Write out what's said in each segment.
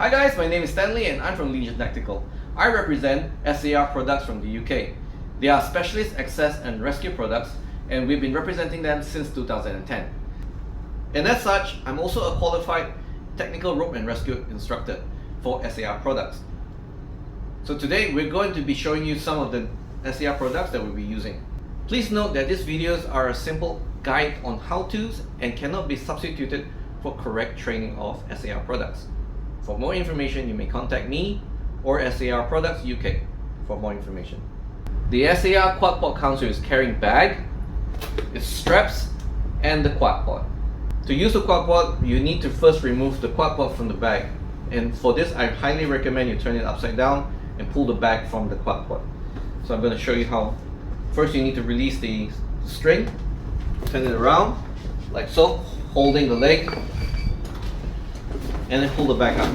Hi guys, my name is Stanley and I'm from Legion Tactical. I represent SAR products from the UK. They are specialist access and rescue products and we've been representing them since 2010. And as such, I'm also a qualified technical rope and rescue instructor for SAR products. So today we're going to be showing you some of the SAR products that we'll be using. Please note that these videos are a simple guide on how-tos and cannot be substituted for correct training of SAR products. For more information, you may contact me or SAR Products UK for more information. The SAR Quadpod comes with its carrying bag, its straps, and the quad pod. To use the quad pod, you need to first remove the quad pod from the bag. And for this, I highly recommend you turn it upside down and pull the bag from the quad pod. So I'm going to show you how. First, you need to release the string, turn it around like so, holding the leg, and then pull the bag up.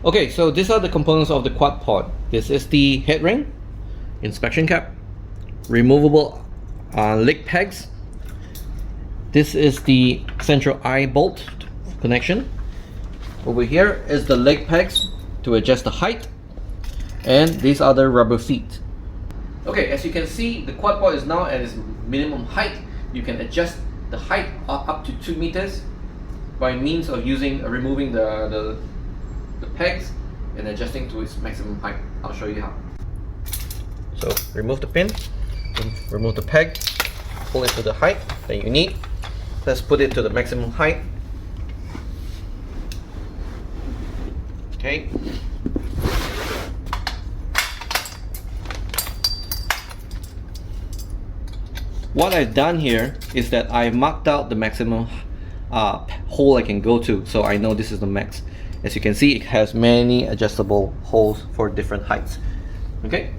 Okay, so these are the components of the quad pod. This is the head ring, inspection cap, removable leg pegs. This is the central eye bolt connection. Over here is the leg pegs to adjust the height, and these are the rubber feet. Okay, as you can see, the quad pod is now at its minimum height. You can adjust the height up to 2 meters by means of removing the pegs and adjusting to its maximum height. I'll show you how. So remove the pin, remove the peg, pull it to the height that you need. Let's put it to the maximum height. Okay. What I've done here is that I've marked out the maximum hole I can go to, so I know this is the max. As you can see, it has many adjustable holes for different heights. Okay,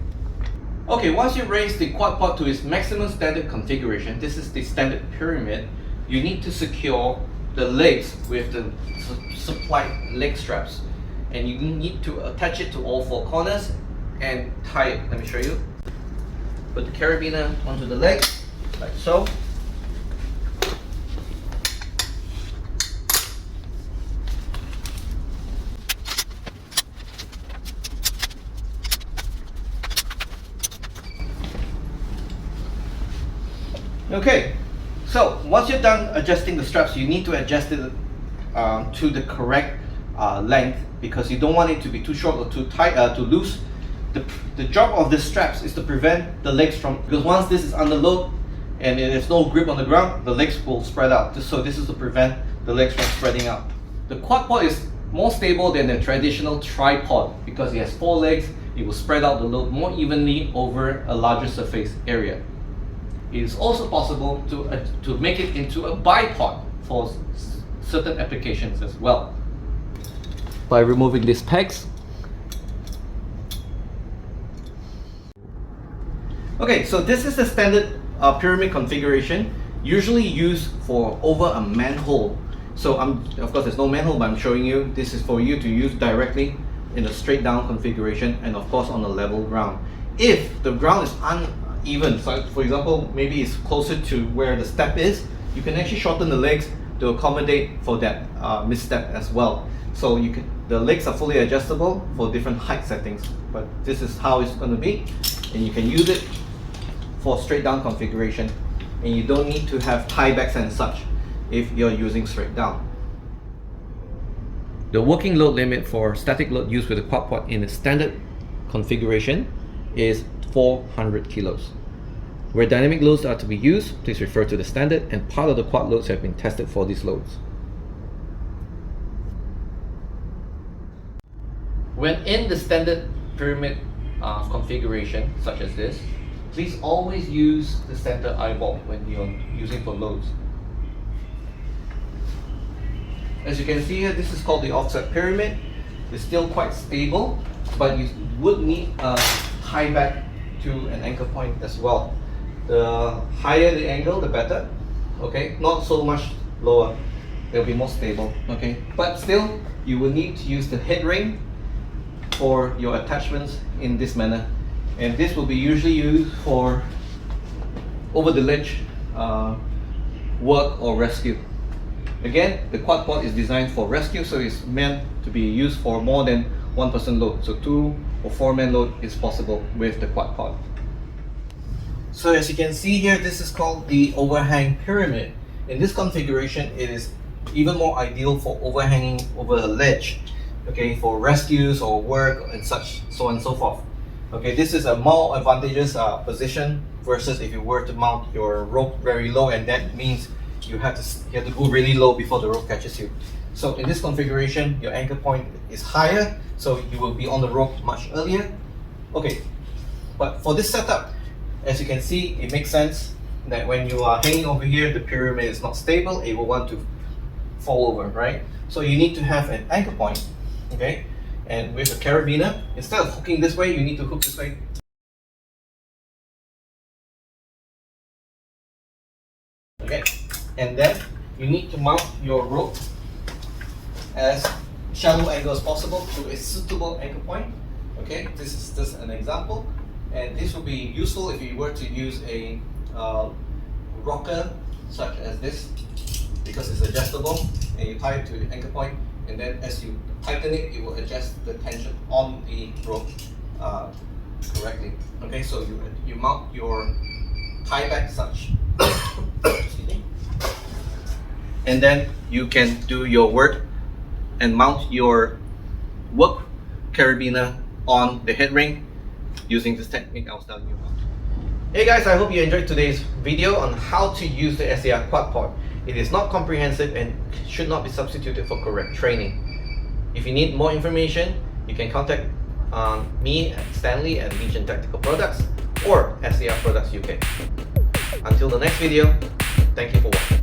once you raise the quad pod to its maximum standard configuration, this is the standard pyramid, you need to secure the legs with the supplied leg straps. And you need to attach it to all 4 corners and tie it. Let me show you. Put the carabiner onto the leg, like so. Okay, so once you're done adjusting the straps, you need to adjust it to the correct length, because you don't want it to be too short or too tight, too loose. The job of the straps is to prevent the legs from, because once this is under load and there's no grip on the ground, the legs will spread out. So this is to prevent the legs from spreading out. The quad pod is more stable than the traditional tripod because it has 4 legs. It will spread out the load more evenly over a larger surface area. It is also possible to make it into a bipod for certain applications as well, by removing these pegs. Okay, so this is the standard pyramid configuration, usually used for over a manhole. So of course there's no manhole, but I'm showing you, this is for you to use directly in a straight down configuration, and of course on a level ground. If the ground is uneven, so for example maybe it's closer to where the step is, you can actually shorten the legs to accommodate for that misstep as well. So the legs are fully adjustable for different height settings, but this is how it's going to be, and you can use it for straight down configuration, and you don't need to have tiebacks and such if you're using straight down. The working load limit for static load used with the quad pod in the standard configuration is 400 kilos. Where dynamic loads are to be used, please refer to the standard, and part of the quad loads have been tested for these loads. When in the standard pyramid configuration, such as this, please always use the center eyeball when you're using for loads. As you can see here, this is called the offset pyramid. It's still quite stable, but you would need a tie back to an anchor point as well. The higher the angle, the better. Okay, not so much lower. It'll be more stable. Okay, but still, you will need to use the head ring for your attachments in this manner, and this will be usually used for over the ledge work or rescue. Again, the quad pod is designed for rescue, so it's meant to be used for more than one person load. So 2 or 4 man load is possible with the quad pod. So as you can see here, this is called the overhang pyramid. In this configuration, it is even more ideal for overhanging over a ledge, okay, for rescues or work and such, so on and so forth. Okay, this is a more advantageous position versus if you were to mount your rope very low, and that means you have to go really low before the rope catches you. So in this configuration, your anchor point is higher, so you will be on the rope much earlier. Okay, but for this setup, as you can see, it makes sense that when you are hanging over here, the pyramid is not stable, it will want to fall over, right? So you need to have an anchor point, okay? And with a carabiner, instead of hooking this way, you need to hook this way. Okay, and then you need to mount your rope as shallow angle as possible to a suitable anchor point. Okay, this is just an example, and this will be useful if you were to use a rocker such as this, because it's adjustable, and you tie it to the anchor point, and then as you tighten it, it will adjust the tension on the rope correctly. Okay, so you mount your tie back such, and then you can do your work and mount your work carabiner on the head ring using this technique I was telling you about. Hey guys, I hope you enjoyed today's video on how to use the SAR Quadpod. It is not comprehensive and should not be substituted for correct training. If you need more information, you can contact me at Stanley at Legion Tactical Products or SAR Products UK. Until the next video, thank you for watching.